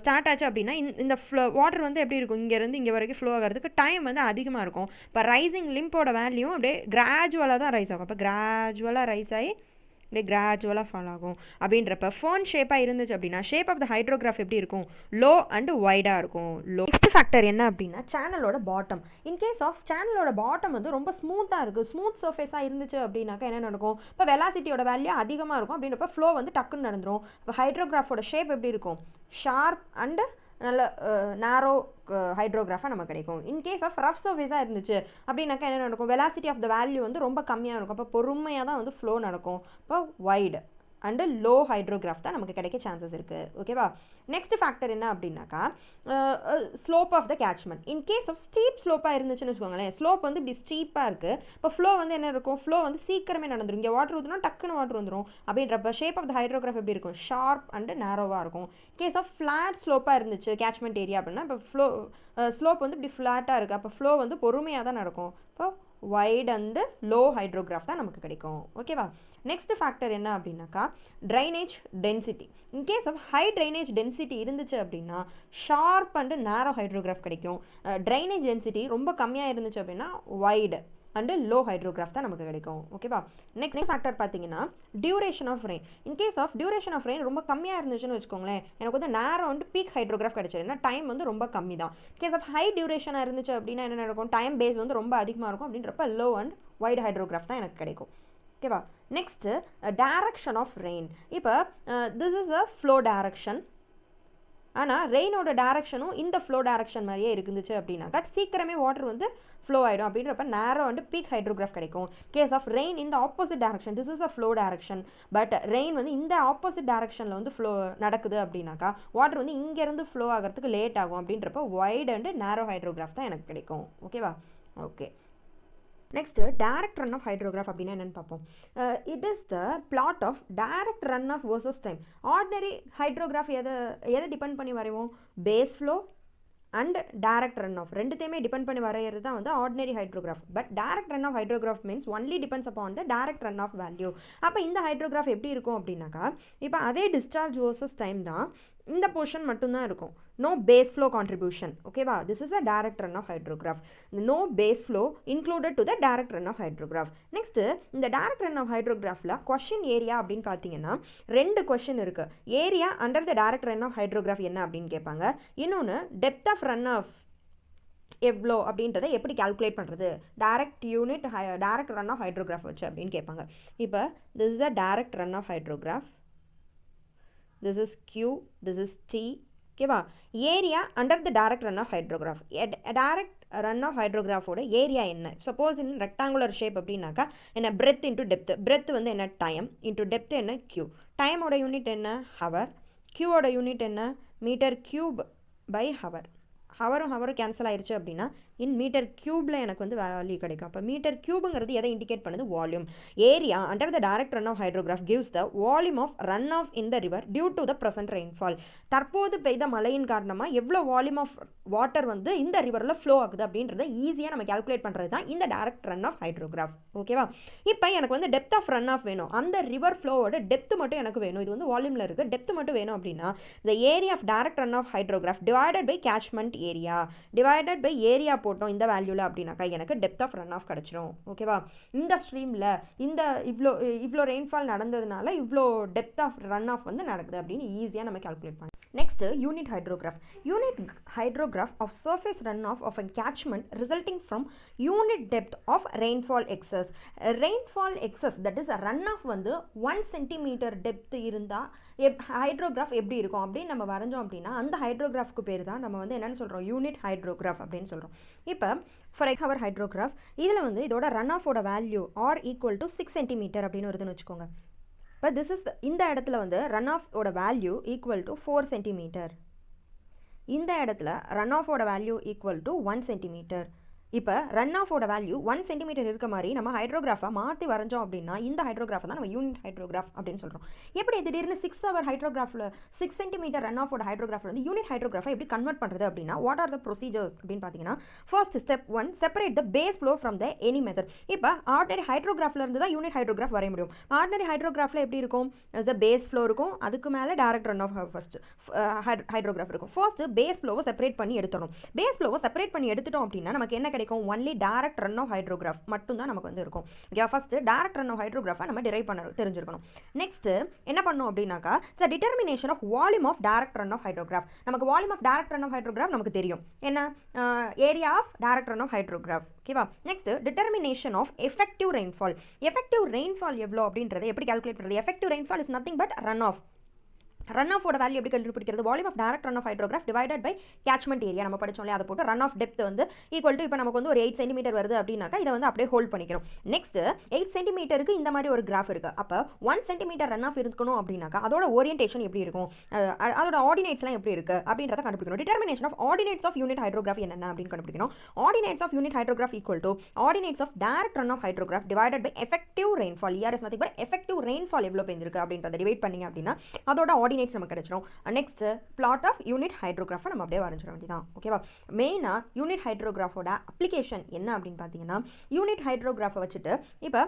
ஸ்டார்ட் ஆச்சு அப்படின்னா இந்த வாட்டர் வந்து எப்படி இருக்கும், இங்கேருந்து இங்கே வரைக்கும் ஃப்ளோ ஆகிறதுக்கு டைம் வந்து அதிகமாக இருக்கும். இப்போ ரைசிங் லிம்போட வேல்யூ அப்படியே கிராஜுவலாக தான் ரைஸ் ஆகும். அப்போ கிராஜுவலாக ரைஸ் ஆகி அப்படியே கிராஜுவலாக ஃபால் ஆகும். அப்படின்றப்ப ஃபோன் ஷேப்பாக இருந்துச்சு அப்படின்னா ஷேப் ஆஃப் த ஹைட்ரோகிராஃப் எப்படி இருக்கும், லோ அண்ட் வைடாக இருக்கும். லோ. நெக்ஸ்ட் ஃபேக்டர் என்ன அப்படின்னா சேனலோட பாட்டம். இன்கேஸ் ஆஃப் சேனலோட பாட்டம் வந்து ரொம்ப ஸ்மூத்தாக இருக்குது, ஸ்மூத் சர்ஃபேஸாக இருந்துச்சு அப்படின்னாக்கா என்ன நடக்கும், இப்போ வெலாசிட்டியோட வேல்யூ அதிகமாக இருக்கும். அப்படின்றப்ப ஃப்ளோ வந்து டக்குன்னு நடந்துடும். இப்போ ஹைட்ரோகிராஃபோட ஷேப் எப்படி இருக்கும், ஷார்ப் அண்டு நல்ல நேரோ ஹைட்ரோகிராஃபாக நமக்கு கிடைக்கும். இன்கேஸ் ஆஃப் ரஃப் சர்ஃபேஸாக இருந்துச்சு அப்படின்னாக்கா என்ன நடக்கும், வெலாசிட்டி ஆஃப் த வேல்யூ வந்து ரொம்ப கம்மியாக இருக்கும். அப்போ பொறுமையாக தான் வந்து ஃப்ளோ நடக்கும். இப்போ வைடு அண்டு லோ ஹைட்ரோகிராஃப் தான் நமக்கு கிடைக்க சான்சஸ் இருக்குது. ஓகேவா. நெக்ஸ்ட் ஃபேக்டர் என்ன அப்படின்னாக்கா slope of the catchment. In case of steep ஸ்லோப்பாக இருந்துச்சுன்னு வச்சுக்கோங்களேன், ஸ்லோப் வந்து இப்படி ஸ்டீப்பாக இருக்குது. இப்போ ஃப்ளோ வந்து என்ன இருக்கும், ஃப்ளோ வந்து சீக்கிரமே நடந்துடும். இங்கே வாட்டர் ஊற்றுனா டக்குன்னு வாட்டர் வந்துடும். அப்படின்றப்ப ஷேப் ஆஃப் த ஹைட்ரோகிராஃப் எப்படி இருக்கும், ஷார்ப் அண்டு நேரோவாக இருக்கும். கேஸ் ஆஃப் ஃப்ளாட் ஸ்லோப்பாக இருந்துச்சு கேட்ச்மெண்ட் ஏரியா அப்படின்னா இப்போ ஸ்லோப் வந்து இப்படி ஃப்ளாட்டாக இருக்குது. அப்போ ஃப்ளோ வந்து பொறுமையாக தான் நடக்கும். இப்போ வைட் அண்டு லோ ஹைட்ரோகிராஃப் தான் நமக்கு கிடைக்கும். ஓகேவா. நெக்ஸ்ட் ஃபேக்டர் என்ன அப்படின்னாக்கா drainage density. In case of high drainage density இருந்துச்சு அப்படின்னா ஷார்ப் அண்டு நேரோ ஹைட்ரோகிராஃப் கிடைக்கும். ட்ரைனேஜ் டென்சிட்டி ரொம்ப கம்மியாக இருந்துச்சு அப்படின்னா வைடு அண்டு லோ ஹைட்ரோகிராஃப் தான் நமக்கு கிடைக்கும். ஓகேவா. நெக்ஸ்ட் ஃபேக்டர் பார்த்தீங்கன்னா duration of rain. In case of duration of rain ரொம்ப கம்மியாக இருந்துச்சுன்னு வச்சுக்கோங்களேன், எனக்கு வந்து நேரோ வந்து பீக் ஹைட்ரோகிராஃப் கிடைச்சது. ஏன்னா டைம் வந்து ரொம்ப கம்மி தான். கேஸ் ஆஃப் ஹை டியூரேஷனாக இருந்துச்சு அப்படின்னா என்ன நடக்கும், டைம் பேஸ் வந்து ரொம்ப அதிகமாக இருக்கும். அப்படின்றப்ப லோ அண்ட் வைட் ஹைட்ரோகிராஃப் தான் எனக்கு கிடைக்கும். ஓகேவா. Next direction of rain. இப்போ this is a flow direction. ஆனால் ரெயினோட டைரக்ஷனும் இந்த ஃப்ளோ டைரக்ஷன் மாதிரியே இருந்துச்சு அப்படின்னாக்கா சீக்கிரமே வாட்டர் வந்து ஃப்ளோ ஆகிடும். அப்படின்றப்ப நேரோ வந்து பீக் ஹைட்ரோகிராஃப் கிடைக்கும். கேஸ் ஆஃப் ரெயின் இந்த opposite direction, this is a flow direction, but rain வந்து இந்த ஆப்போசிட் டைரக்ஷனில் வந்து ஃப்ளோ நடக்குது அப்படின்னாக்கா வாட்டர் வந்து இங்கேருந்து ஃப்ளோ ஆகிறதுக்கு லேட் ஆகும். அப்படின்றப்ப வைட் அண்டு நேரோ ஹைட்ரோகிராஃப் தான் எனக்கு கிடைக்கும். ஓகேவா. Okay. Next direct run off hydrograph அப்படின்னா என்னென்னு பார்ப்போம். It is the plot of direct run off versus time. Ordinary hydrograph எதை டிபெண்ட் பண்ணி வரைவோம், base flow and direct run off ரெண்டுத்தையுமே டிபெண்ட் பண்ணி வரைகிறது தான் வந்து ordinary hydrograph. But direct run off hydrograph means only depends upon the direct run off value. அப்போ இந்த ஹைட்ரோகிராஃப் எப்படி இருக்கும் அப்படின்னாக்கா இப்போ அதே டிஸ்சார்ஜ் வர்சஸ் டைம் தான், இந்த போர்ஷன் மட்டும்தான் இருக்கும். No base flow contribution. ஓகேவா. This is a direct run off hydrograph. No base flow included to the direct run off hydrograph. Next இந்த டைரக்ட் ரன் ஆஃப் ஹைட்ரோகிராஃபில் கொஷின் ஏரியா அப்படின்னு பார்த்தீங்கன்னா 2 question இருக்குது. Area under the direct run off hydrograph என்ன அப்படின்னு கேட்பாங்க. இன்னொன்று depth of run of எவ்வளோ அப்படின்றத எப்படி கால்குலேட் பண்ணுறது, டைரக்ட் ரன் ஆஃப் ஹைட்ரோகிராஃப் வச்சு அப்படின்னு கேட்பாங்க. இப்போ this is a direct run off hydrograph, this is Q, this is T. ஓகேவா. Area under the direct run off hydrograph. Direct run off ஹைட்ரோகிராஃபோட ஏரியா என்ன, சப்போஸ் இன் ரெக்டாங்குலர் ஷேப் அப்படின்னாக்கா என்ன breadth into depth. Breadth வந்து என்ன time, into depth என்ன Q. டைமோட unit என்ன ஹவர், Qவோட யூனிட் என்ன மீட்டர் கியூப் பை ஹவர். ஹவரும் கேன்சல் ஆயிடுச்சு அப்படின்னா இன் மீட்டர் கியூபில் எனக்கு வந்து வேல்யூ கிடைக்கும். அப்போ மீட்டர் கியூபுங்கிறது எதை இண்டிகேட் பண்ணுது, volume. Area under the direct run off hydrograph gives the volume of run off in the river due to the present rainfall. தற்போது பெய்த மழையின் காரணமாக எவ்வளோ வால்யூம் ஆஃப் வாட்டர் வந்து இந்த ரிவரில் ஃப்ளோ ஆகுது அப்படின்றத ஈஸியாக நம்ம கால்குலேட் பண்ணுறது தான் இந்த டைரக்ட் ரன் ஆஃப் ஹைட்ரோகிராஃப். ஓகேவா. இப்போ எனக்கு வந்து டெப்த் ஆஃப் ரன் ஆஃப் வேணும், அந்த ரிவர் ஃப்ளோவோட டெப்த் மட்டும் எனக்கு வேணும். இது வந்து வால்யூமில் இருக்குது, டெப்த் மட்டும் வேணும் அப்படின்னா இந்த area of direct run off hydrograph divided by catchment area, divided by area போட்டோம் இந்த வேல்யூவில் அப்படின்னாக்கா எனக்கு டெப்த் ஆஃப் ரன் ஆஃப் கிடச்சிரும். ஓகேவா. இந்த ஸ்ட்ரீமில் இந்த இவ்வளோ ரெயின்ஃபால் நடந்ததுனால இவ்வளோ டெப்த் ஆஃப் ரன் ஆஃப் வந்து நடக்குது அப்படின்னு ஈஸியாக நம்ம கால்குலேட் பண்ணலாம். Next, unit hydrograph. Unit hydrograph of surface runoff of a catchment resulting from unit depth of rainfall excess. Rainfall excess, that is runoff வந்து 1 cm depth இருந்தால் ஹைட்ரோகிராஃப் எப்படி இருக்கும் அப்படின்னு நம்ம வரைஞ்சோம் அப்படின்னா அந்த ஹைட்ரோகிராஃப்க்கு பேர் தான் நம்ம வந்து என்னென்னு சொல்கிறோம், யூனிட் ஹைட்ரோகிராஃப் அப்படின்னு சொல்கிறோம். இப்போ ஃபார் எக்ஸாம்பிள் ஹைட்ரோகிராஃப் இதில் வந்து இதோட ரன் ஆஃபோட value are equal to 6 cm அப்படின்னு வருதுன்னு வச்சுக்கோங்க. இப்போ திஸ் இஸ் இந்த இடத்துல வந்து ரன் ஆஃபோட வேல்யூ ஈக்குவல் டு 4 cm, இந்த இடத்துல ரன் ஆஃபோட வேல்யூ ஈக்குவல் டு 1 cm. இப்போ ரன் ஆஃபோட வேல்யூ 1 சென்டிமீட்டர் இருக்க மாதிரி நம்ம ஹைட்ரோகிராஃபை மாற்றி வரைஞ்சோம் அப்படின்னா இந்த ஹைட்ரோகிராஃபை தான் நம்ம யூனிட் ஹைட்ரோகிராஃப் அப்படின்னு சொல்கிறோம். எப்படி திடீர்னு 6 ஹவர் ஹைட்ரோகிராஃபில் 6 சென்டிமீட்டர் ரன் ஆஃபோட ஹைட்ரோகிராஃபில் வந்து யூனிட் ஹைட்ரோகிராஃபை எப்படி கன்வெர்ட் பண்ணுறது அப்படின்னா வாட் ஆர் த ப்ரொசீஜர்ஸ் அப்படின்னு பார்த்தீங்கன்னா first step 1 separate the base flow from the any method. இப்போ ஆர்டினரி ஹைட்ரோகிராஃபில் இருந்து தான் யூனிட் ஹைட்ரோகிராஃப் வரைய முடியும். ஆர்டினரி ஹைட்ரோகிராஃபில் எப்படி இருக்கும், பேஸ் ஃப்ளோ இருக்கும், அதுக்கு மேலே direct run off first hydrograph இருக்கும். ஃபர்ஸ்ட் பேஸ் ஃப்ளோவை செப்பரேட் பண்ணி எடுத்துடணும். பேஸ் ஃப்ளோவை செப்பரேட் பண்ணி எடுத்துட்டோம் அப்படின்னா நமக்கு என்ன கிடைக்கும், only direct run off hydrograph மட்டும் தான் நமக்கு வந்து இருக்கும். Okay, first direct run off ஹைட்ரோகிராஃபை நம்ம டிரைவ் பண்ண தெரிஞ்சிருக்கணும். நெக்ஸ்ட் என்ன பண்ணணும் அப்படின்னாக்கா it's determination of volume of direct run off hydrograph. நமக்கு volume of direct run off hydrograph நமக்கு தெரியும், என்ன area of direct run off hydrograph. ஓகேவா, next determination of effective rainfall. Effective rainfall எவ்வளோ அப்படின்றத எப்படி கால்குலேட் பண்ணுறது? Effective rainfall is nothing but run off. Run ஆஃபோட வேல்யூ எப்படி கண்டுபிடிக்கிறது? Volume of direct run off hydrograph divided by catchment area. நம்ம படிச்சோம் இல்லையா, அதை போட்டு ரன் ஆஃப் டெப்த் வந்து ஈக்குவல் டு இப்போ நமக்கு வந்து ஒரு 8 சென்டிமீட்டர் வருது அப்படின்னாக்கா இதை வந்து அப்படியே ஹோல்ட் பண்ணிக்கணும். நெக்ஸ்ட் 8 சென்டிமீட்டருக்கு இந்த மாதிரி ஒரு கிராஃப் இருக்குது. அப்போ 1 சென்டிமீட்டர் ரன் ஆஃப் இருக்கணும் அப்படின்னாக்கா அதோட ஓரியன்டேஷன் எப்படி இருக்கும், அதோட ஆர்டினேட்ஸ்லாம் எப்படி இருக்குது அப்படின்றத கண்டுபிடிக்கணும். Determination of ordinates of unit hydrograph என்னென்ன அப்படின்னு கண்டுபிடிக்கணும். Ordinates of unit hydrograph equal to ordinates of direct run off hydrograph divided by effective rainfall. E R is nothing but effective rainfall எவ்வளோ பெஞ்சிருக்கு அப்படின்றத டிவைட் பண்ணிங்க அப்படின்னா அதோட ஆர்டினேட்ஸ் நமக்கு கிடைச்சிடும். நெக்ஸ்ட் பிளாட் ஆஃப் யூனிட் ஹைட்ரோகிராஃபை நம்ம அப்படியே வரைஞ்சிட வேண்டியதான். ஓகேவா, மெயினாக யூனிட் ஹைட்ரோகிராஃபோட அப்ளிகேஷன் என்ன அப்படின்னு பார்த்தீங்கன்னா யூனிட் ஹைட்ரோகிராஃபை வச்சுட்டு இப்போ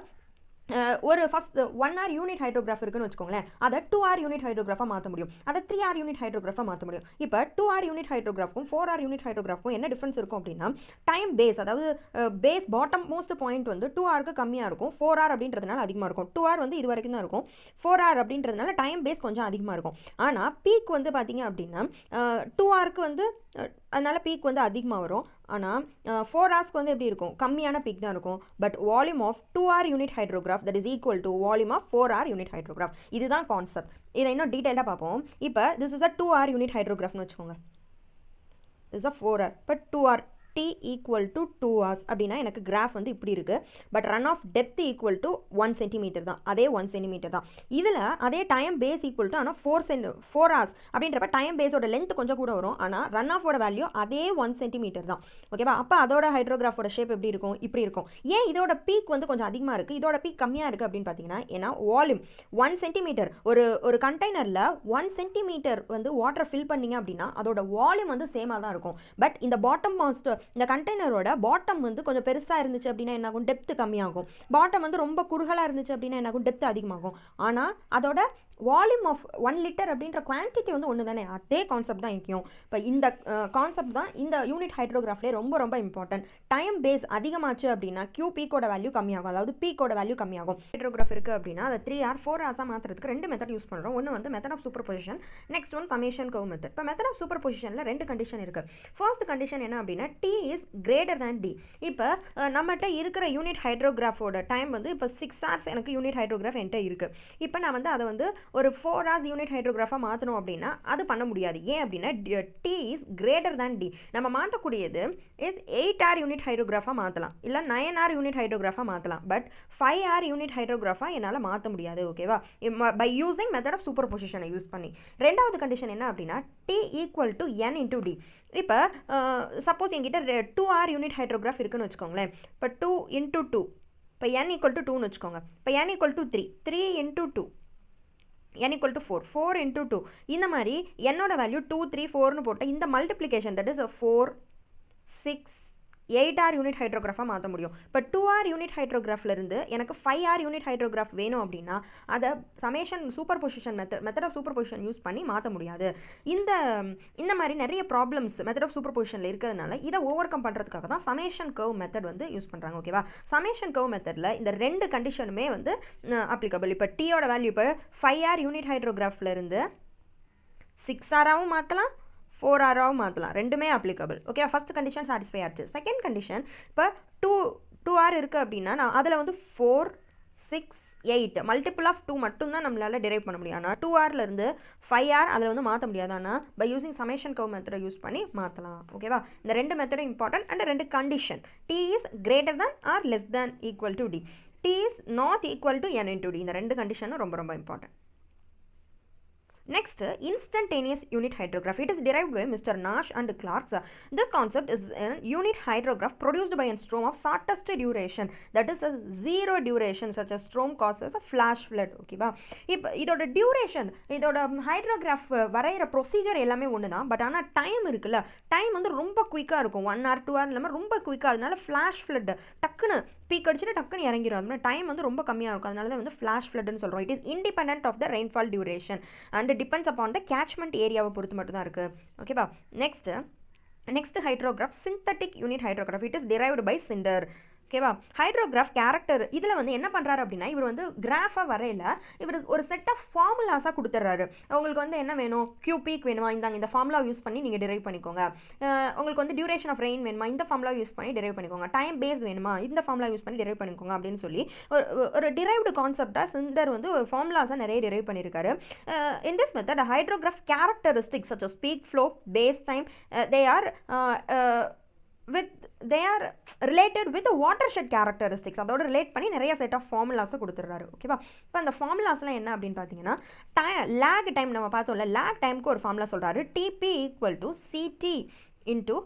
ஒரு ஃபஸ்ட் 1 hour யூனிட் ஹைட்ரோகிராஃப் இருக்குன்னு வச்சுக்கோங்களேன், அதை 2 hour யூனிட் ஹைட்ரோகிராஃபாக மாற்ற முடியும், அதை 3 hour யூனிட் ஹைட்ரோகிராஃபாக மாற்ற முடியும். இப்போ 2 hour யூனிட் ஹைட்ரோகிராஃப்க்கும் 4 hour யூனிட் ஹைட்ரோகிராஃப்க்கும் என்ன டிஃப்ரென்ஸ் இருக்கும் அப்படின்னா டைம் பேஸ், அதாவது பேஸ் பாட்டம் மோஸ்ட் பாயிண்ட் வந்து 2 hourக்கு கம்மியாக இருக்கும், 4 hour அப்படின்றதுனால அதிகமாக இருக்கும். 2 hour வந்து இது வரைக்கும் தான் இருக்கும், 4 hour அப்படின்றதுனால டைம் பேஸ் கொஞ்சம் அதிகமாக இருக்கும். ஆனால் பீக் வந்து பார்த்தீங்க அப்படின்னா 2 hourக்கு வந்து அதனால பீக் வந்து அதிகமாக வரும். ஆனால் 4 hours வந்து எப்படி இருக்கும், கம்மியான பீக் தான் இருக்கும். But volume of 2 hour unit hydrograph that is equal to volume of 4 hour unit hydrograph. இதுதான் கான்செப்ட். இதை இன்னும் டீட்டெயிலாக பார்ப்போம். இப்போ this is a 2 hour unit ஹைட்ரோகிராஃப்னு வச்சுக்கோங்க, this is a 4 hour. But 2 hour T equal to 2 hours அப்படின்னா எனக்கு கிராஃப் வந்து இப்படி இருக்குது. But run off depth equal to 1 centimetre தான், அதே 1 சென்டிமீட்டர் தான். இதில் அதே டைம் பேஸ் ஈக்குவல் டு ஆனால் 4 hours அப்படின்றப்ப டைம் பேஸோட லென்த் கொஞ்சம் கூட வரும், ஆனால் ரன் ஆஃபோட வேல்யூ அதே 1 சென்டிமீட்டர் தான். ஓகேவா, அப்போ அதோட ஹைட்ரோகிராஃபோட ஷேப் எப்படி இருக்கும், இப்படி இருக்கும். ஏன் இதோட பீக் வந்து கொஞ்சம் அதிகமாக இருக்குது, இதோட பீக் கம்மியாக இருக்குது அப்படின்னு பார்த்தீங்கன்னா ஏன்னா வால்யூம் 1 சென்டிமீட்டர், ஒரு கண்டெய்னரில் 1 சென்டிமீட்டர் வந்து வாட்டர் ஃபில் பண்ணிங்க அப்படின்னா அதோட வால்யூம் வந்து சேமாக தான் இருக்கும். பட் இந்த பாட்டம் மோஸ்ட் இந்த கண்டெய்னரோட பாட்டம் வந்து கொஞ்சம் பெருசாக இருந்துச்சு அப்படின்னா என்ன ஆகும், டெப்த் கம்மியாகும். பாட்டம் வந்து ரொம்ப குறுகலாக இருந்துச்சு அப்படின்னா என்ன ஆகும், டெப்த் அதிகமாகும். ஆனால் அதோட வால்யூம் ஆஃப் 1 லிட்டர் அப்படின்ற குவான்டிட்டி வந்து ஒன்று தானே, அதே கான்செப்ட் தான் இங்கேயும். இப்போ இந்த கான்செப்ட் தான் இந்த யூனிட் ஹைட்ரோகிராஃப்லேயே ரொம்ப ரொம்ப இம்பார்ட்டன்ட். டைம் பேஸ் அதிகமாச்சு அப்படின்னா கியூ பீக்கோட வேல்யூ கம்மியாகும், அதாவது பீக்கோட வேல்யூ கம்மியாகும். ஹைட்ரோகிராஃப் இருக்குது அப்படின்னா அதை 3 hour 4 hours மாற்றுறதுக்கு 2 மெத்தட் யூஸ் பண்ணுறோம். ஒன்று வந்து method of superposition, next one summation curve method. இப்போ மெத்தட் ஆஃப் சூப்பர் பொசிஷனில் 2 கண்டிஷன் இருக்குது. ஃபர்ஸ்ட் கண்டிஷன் என்ன அப்படின்னா T is greater than D. இப்போ நம்மகிட்ட இருக்கிற யூனிட் ஹைட்ரோகிராஃபோட டைம் வந்து இப்போ 6 hours எனக்கு யூனிட் ஹைட்ரோகிராஃப் என்கிட்ட இருக்குது. இப்போ நான் வந்து அதை வந்து ஒரு 4 hours யூனிட் ஹைட்ரோகிராஃபாக மாற்றணும் அப்படின்னா அது பண்ண முடியாது. ஏன் அப்படின்னா T is greater than D. நம்ம மாற்றக்கூடியது இஸ் 8 hour யூனிட் ஹைட்ரோகிராஃபாக மாற்றலாம், இல்லை 9 hour யூனிட் ஹைட்ரோகிராஃபாக மாற்றலாம். பட் 5 hour யூனிட் ஹைட்ரோகிராஃபாக என்னால் மாற்ற முடியாது. ஓகேவா, பை யூஸிங் மெத்தட் ஆஃப் சூப்பர் பொசிஷனை யூஸ் பண்ணி. ரெண்டாவது கண்டிஷன் என்ன அப்படின்னா T equal to N into D. இப்போ சப்போஸ் என்கிட்ட 2 hour யூனிட் ஹைட்ரோகிராஃப் இருக்குன்னு வச்சுக்கோங்களேன். இப்போ 2 இன்டூ 2, இப்போ N ஈக்குவல் டு 2ன்னு வச்சுக்கோங்க. இப்போ N equal to 3 into 2, n equal to 4 into 2. இந்த மாதிரி என்னோட வேல்யூ 2 3 4ன்னு போட்டு இந்த multiplication that is 4 6 8 hour unit ஹைட்ரோகிராஃபாக மாற்ற முடியும். இப்போ 2 hour யூனிட் ஹைட்ரோகிராஃப்லேருந்து எனக்கு 5 hour யூனிட் ஹைட்ரோகிராஃப் வேணும் அப்படின்னா அதை summation superposition method of superposition use பண்ணி மாற்ற முடியாது. இந்த மாதிரி நிறைய ப்ராப்ளம்ஸ் மெத்தட் ஆஃப் சூப்பர் பொசிஷனில் இருக்கிறதுனால இதை ஓவர் கம் பண்ணுறதுக்காக தான் சமேஷன் கர்வ் மெத்தட் வந்து யூஸ் பண்ணுறாங்க. ஓகேவா, சமேஷன் கர்வ் மெத்தடில் இந்த 2 கண்டிஷனுமே வந்து அப்ளிகபிள். இப்போ டீயோட வேல்யூ இப்போ 5 hour யூனிட் ஹைட்ரோகிராஃப்லேருந்து 6 hour மாற்றலாம், 4 hour மாற்றலாம், ரெண்டுமே applicable. Okay, first condition satisfy ஆச்சு. செகண்ட் கண்டிஷன் இப்போ 2 hour இருக்குது அப்படின்னா நான் அதில் வந்து 4 6 8 மல்டிபிள் ஆஃப் 2 மட்டும்தான் நம்மளால் டிரைவ் பண்ண முடியும். ஆனால் 2 hourலேருந்து 5 hour அதில் வந்து மாற்ற முடியாது. ஆனால் பை யூஸிங் சமேஷன் கர்வ் மெத்தடை யூஸ் பண்ணி மாற்றலாம். ஓகேவா, இந்த 2 மெத்தடும் important. And 2 condition T is greater than or less than equal to D, T is not equal to N into D. இந்த 2 கண்டிஷனும் ரொம்ப ரொம்ப important. Next, instantaneous unit hydrograph. It is derived by Mr. Nash and Clark. This concept is a unit hydrograph produced by a storm of shortest duration, that is a zero duration. Such a storm causes a flash flood. ஓகேவா? இப்போ இதோட duration, இதோட ஹைட்ரோகிராஃப் வரைகிற procedure எல்லாமே ஒன்று தான். But ஆனால் time இருக்குல்ல, டைம் வந்து ரொம்ப குயிக்காக இருக்கும். 1 hour 2 hour இல்லாமல் ரொம்ப குயிக்காக. அதனால ஃப்ளாஷ் ஃப்ளட் டக்குன்னு பீக் அடிச்சுட்டு டக்குன்னு இறங்கிடும். அதனால டைம் வந்து ரொம்ப கம்மியாக இருக்கும். அதனால தான் வந்து ஃப்ளாஷ் ஃப்ளட்னு சொல்கிறோம். It is independent of the rainfall duration and depends upon the catchment ஏரியாவை பொறுத்து மட்டும் தான் இருக்குது. ஓகேவா? Next hydrograph, synthetic unit hydrograph. It is derived by Snyder. ஓகேவா? ஹைட்ரோகிராஃப் கேரக்டர் இதில் வந்து என்ன பண்ணுறாரு அப்படின்னா, இவர் வந்து கிராஃபாக வரையில் இவர் ஒரு செட் ஆஃப் ஃபார்முலாஸாக கொடுத்துட்றாரு. உங்களுக்கு வந்து என்ன வேணும், கியூ பீக் வேணுமா, இந்த ஃபார்முலா யூஸ் பண்ணி நீங்கள் டிரைவ் பண்ணிக்கோங்க. உங்களுக்கு வந்து டியூரேஷன் ஆஃப் ரெயின் வேணுமா, இந்த ஃபார்முலா யூஸ் பண்ணி டிரைவ் பண்ணிக்கோங்க. டைம் பேஸ் வேணுமா, இந்த ஃபார்முலா யூஸ் பண்ணி டிரைவ் பண்ணிக்கோங்க அப்படின்னு சொல்லி ஒரு டிரைவ்டு கான்செப்டாக சிந்தர் வந்து ஃபார்முலாஸாக நிறைய டிரைவ் பண்ணியிருக்காரு. In this method hydrograph characteristics such as peak flow, base time, they are related with the watershed characteristics. அதோட ரிலேட் பண்ணி நிறைய செட் ஆஃப் ஃபார்முலாஸை கொடுத்துட்றாரு. ஓகேவா? இப்போ அந்த ஃபார்முலாஸ்லாம் என்ன அப்படின்னு பார்த்தீங்கன்னா, லேக் டைம் நம்ம பார்த்தோம்ல, லேக் டைமுக்கு ஒரு ஃபார்முலா சொல்கிறாரு. TP equal to CT into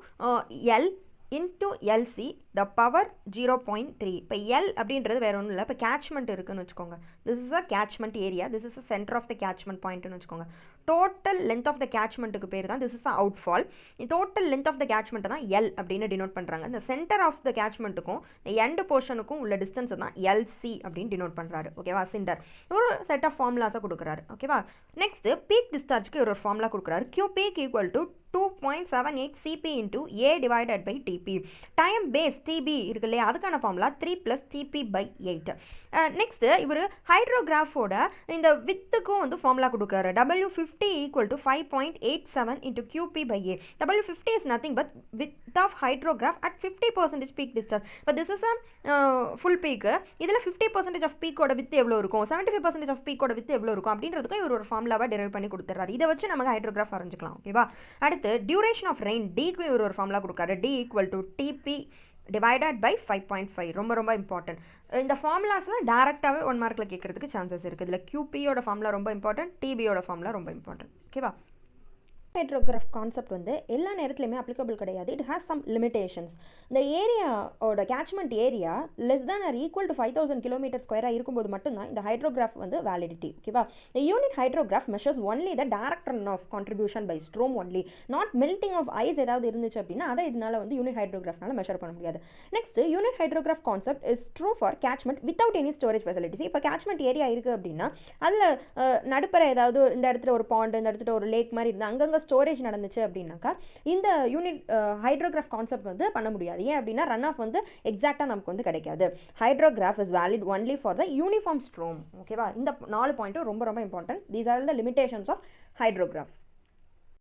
L into LC the power 0.3. இப்போ எல் அப்படின்றது வேறு ஒன்றும் இல்லை. இப்போ கேட்ச்மெண்ட் இருக்குன்னு வச்சுக்கோங்க. This is a catchment area, this is a centre of the catchment பாயிண்ட்னு வச்சுக்கோங்க. டோட்டல் லென்த் ஆஃப் த கேட்ச்மெண்ட்டுக்கு பேர் தான் this is a outfall. Total length of the கேட்ச்மெண்ட்டை தான் எல் அப்படின்னு டினோட் பண்ணுறாங்க. இந்த சென்டர் ஆஃப் த கேட்ச்மெண்ட்டுக்கும் எண்ட் போர்ஷனுக்கும் உள்ள டிஸ்டன்ஸை தான் எல்சி அப்படின்னு டினோட் பண்ணுறாரு. ஓகேவா? சிண்டர் ஒரு செட் ஆஃப் ஃபார்முலாஸை கொடுக்குறாரு. ஓகேவா? நெக்ஸ்ட் பீக் டிஸ்சார்ஜ்க்கு ஒரு ஃபார்முலா கொடுக்குறாரு. Q peak equal to 2.78 cp into a divided by tp. Time base TP இருக்கு இல்லையா, அதுக்கான ஃபார்முலா 3 + tp/8. நெக்ஸ்ட் இவர் ஹைட்ரோகிராஃபோட இந்த வித்துக்கும் வந்து ஃபார்முலா கொடுக்குறாரு. W50 equal to 5.87 into qp/a. W50 is nothing but width of hydrograph at 50% peak discharge. But this is a full peak. இதில் 50% of peak ஓட வித்து எவ்வளோ இருக்கும், 75% of peak ஓட வித்து எவ்வளோ இருக்கும் அப்படின்றதுக்கும் இவர் ஒரு ஃபார்முலாவை டெரைவ் பண்ணி கொடுத்துறாரு. இதை வச்சு நமக்கு ஹைட்ரோகிராஃப் வரைஞ்சிக்கலாம். ஓகேவா? அடுத்து டியூரேஷன் ஆஃப் ரெயின் டிக்கு இவர் ஒரு ஃபார்முலா கொடுக்காரு. T equal to TP divided by 5.5. ரொம்ப இம்பார்ட்டன்ட். இந்த ஃபார்முலாஸ்லாம் டேரெக்டாகவே 1 மார்க்கில் கேட்கறதுக்கு சான்சஸ் இருக்குது. இதில் கியூபியோட ஃபார்முலா ரொம்ப இம்பார்ட்டன்ட், டிபியோட ஃபார்முலா ரொம்ப இம்பார்ட்டன்ட். ஓகேவா? ஹைட்ரோகிராஃப் கான்செப்ட் வந்து எல்லா நேரத்துலையுமே அப்ளிகபிள் கிடையாது. It has some limitations. இந்த ஏரியாவோட catchment area less than or equal to 5000 km² இருக்கும்போது மட்டும்தான் இந்த ஹைட்ரோகிராஃப் வந்து வேலிடிட்டி. ஓகேவா? இந்த unit hydrograph measures only the direct run off contribution by storm only, not melting of ice ஏதாவது இருந்துச்சு அப்படின்னா அதை இதனால வந்து யூனிட் ஹைட்ரோகிராஃப்னால மெஷர் பண்ண முடியாது. Next unit hydrograph concept is true for catchment without any storage facilities. இப்போ கேட்ச்மெண்ட் ஏரியா இருக்குது அப்படின்னா அதில் நடுப்புற ஏதாவது இந்த இடத்துல ஒரு பாண்டு, இந்த இடத்துல ஒரு லேக் மாதிரி இருந்தால் அங்கங்கே ஸ்டோரேஜ் நடந்துச்சு அப்படின்னாக்கா இந்த யூனிட் ஹைட்ரோகிராஃப் கான்செப்ட் வந்து பண்ண முடியாது. ஏன் அப்படின்னா ரன் ஆஃப் வந்து எக்ஸாக்டாக நமக்கு வந்து கிடைக்காது. Hydrograph is valid only for the uniform storm. ஓகேவா? இந்த 4 பாயிண்ட்டும் ரொம்ப important. These are the limitations of ஹைட்ரோகிராஃப்.